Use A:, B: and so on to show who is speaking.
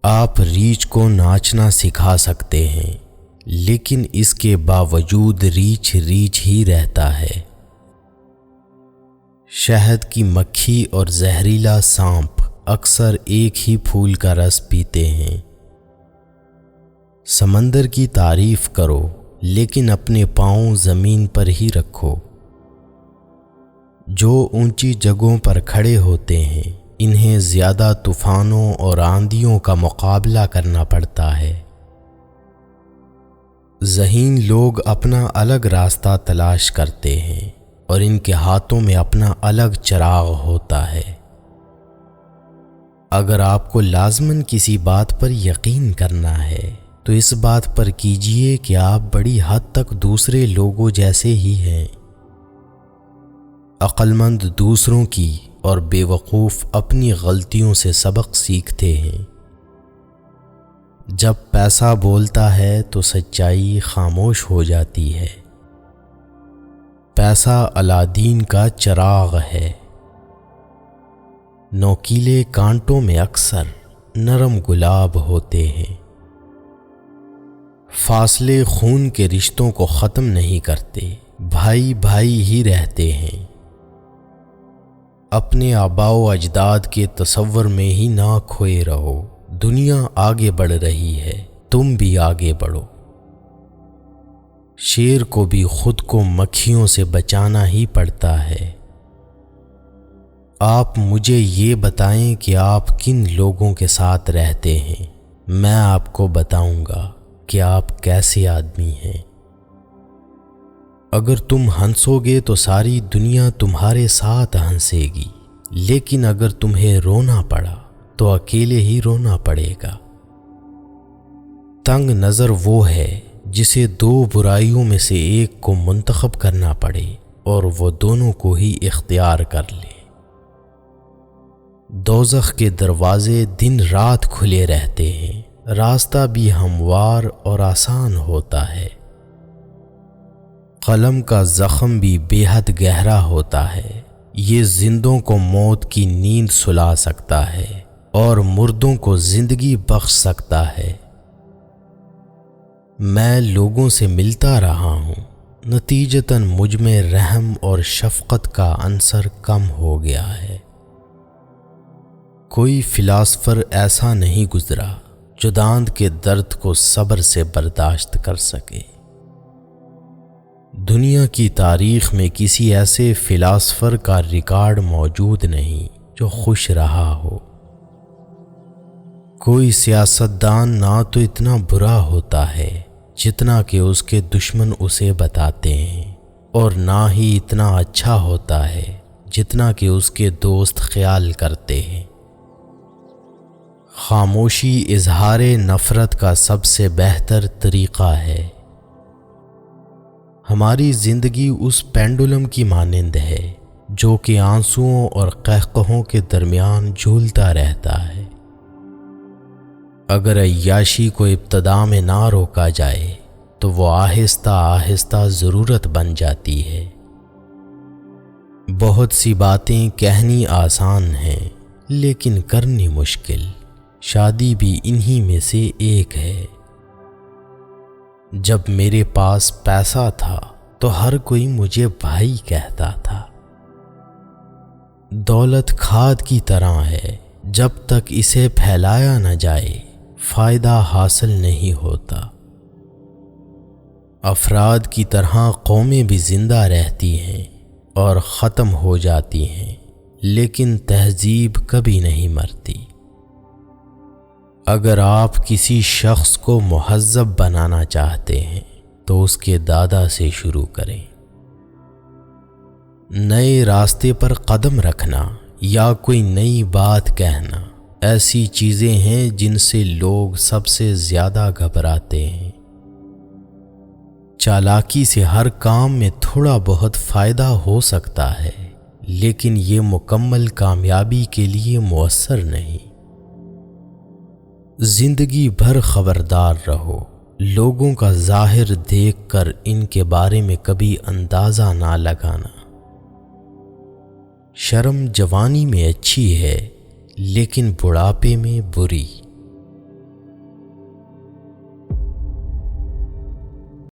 A: آپ ریچھ کو ناچنا سکھا سکتے ہیں، لیکن اس کے باوجود ریچھ ریچھ ہی رہتا ہے۔ شہد کی مکھی اور زہریلا سانپ اکثر ایک ہی پھول کا رس پیتے ہیں۔ سمندر کی تعریف کرو، لیکن اپنے پاؤں زمین پر ہی رکھو۔ جو اونچی جگہوں پر کھڑے ہوتے ہیں انہیں زیادہ طوفانوں اور آندھیوں کا مقابلہ کرنا پڑتا ہے۔ ذہین لوگ اپنا الگ راستہ تلاش کرتے ہیں اور ان کے ہاتھوں میں اپنا الگ چراغ ہوتا ہے۔ اگر آپ کو لازماً کسی بات پر یقین کرنا ہے تو اس بات پر کیجئے کہ آپ بڑی حد تک دوسرے لوگوں جیسے ہی ہیں۔ عقل مند دوسروں کی اور بے وقوف اپنی غلطیوں سے سبق سیکھتے ہیں۔ جب پیسہ بولتا ہے تو سچائی خاموش ہو جاتی ہے۔ پیسہ الادین کا چراغ ہے۔ نوکیلے کانٹوں میں اکثر نرم گلاب ہوتے ہیں۔ فاصلے خون کے رشتوں کو ختم نہیں کرتے، بھائی بھائی ہی رہتے ہیں۔ اپنے آباء و اجداد کے تصور میں ہی نہ کھوئے رہو۔ دنیا آگے بڑھ رہی ہے، تم بھی آگے بڑھو۔ شیر کو بھی خود کو مکھیوں سے بچانا ہی پڑتا ہے۔ آپ مجھے یہ بتائیں کہ آپ کن لوگوں کے ساتھ رہتے ہیں، میں آپ کو بتاؤں گا کہ آپ کیسے آدمی ہیں۔ اگر تم ہنسو گے تو ساری دنیا تمہارے ساتھ ہنسے گی، لیکن اگر تمہیں رونا پڑا تو اکیلے ہی رونا پڑے گا۔ تنگ نظر وہ ہے جسے دو برائیوں میں سے ایک کو منتخب کرنا پڑے اور وہ دونوں کو ہی اختیار کر لے۔ دوزخ کے دروازے دن رات کھلے رہتے ہیں، راستہ بھی ہموار اور آسان ہوتا ہے۔ قلم کا زخم بھی بے حد گہرا ہوتا ہے، یہ زندوں کو موت کی نیند سلا سکتا ہے اور مردوں کو زندگی بخش سکتا ہے۔ میں لوگوں سے ملتا رہا ہوں، نتیجتاً مجھ میں رحم اور شفقت کا عنصر کم ہو گیا ہے۔ کوئی فلاسفر ایسا نہیں گزرا جو داند کے درد کو صبر سے برداشت کر سکے۔ دنیا کی تاریخ میں کسی ایسے فلاسفر کا ریکارڈ موجود نہیں جو خوش رہا ہو۔ کوئی سیاستدان نہ تو اتنا برا ہوتا ہے جتنا کہ اس کے دشمن اسے بتاتے ہیں، اور نہ ہی اتنا اچھا ہوتا ہے جتنا کہ اس کے دوست خیال کرتے ہیں۔ خاموشی اظہار نفرت کا سب سے بہتر طریقہ ہے۔ ہماری زندگی اس پینڈولم کی مانند ہے جو کہ آنسوؤں اور قہقہوں کے درمیان جھولتا رہتا ہے۔ اگر عیاشی کو ابتدا میں نہ روکا جائے تو وہ آہستہ آہستہ ضرورت بن جاتی ہے۔ بہت سی باتیں کہنی آسان ہیں لیکن کرنی مشکل، شادی بھی انہی میں سے ایک ہے۔ جب میرے پاس پیسہ تھا تو ہر کوئی مجھے بھائی کہتا تھا۔ دولت کھاد کی طرح ہے، جب تک اسے پھیلایا نہ جائے فائدہ حاصل نہیں ہوتا۔ افراد کی طرح قومیں بھی زندہ رہتی ہیں اور ختم ہو جاتی ہیں، لیکن تہذیب کبھی نہیں مرتی۔ اگر آپ کسی شخص کو مہذب بنانا چاہتے ہیں تو اس کے دادا سے شروع کریں۔ نئے راستے پر قدم رکھنا یا کوئی نئی بات کہنا ایسی چیزیں ہیں جن سے لوگ سب سے زیادہ گھبراتے ہیں۔ چالاکی سے ہر کام میں تھوڑا بہت فائدہ ہو سکتا ہے، لیکن یہ مکمل کامیابی کے لیے مؤثر نہیں۔ زندگی بھر خبردار رہو، لوگوں کا ظاہر دیکھ کر ان کے بارے میں کبھی اندازہ نہ لگانا۔ شرم جوانی میں اچھی ہے لیکن بڑھاپے میں بری۔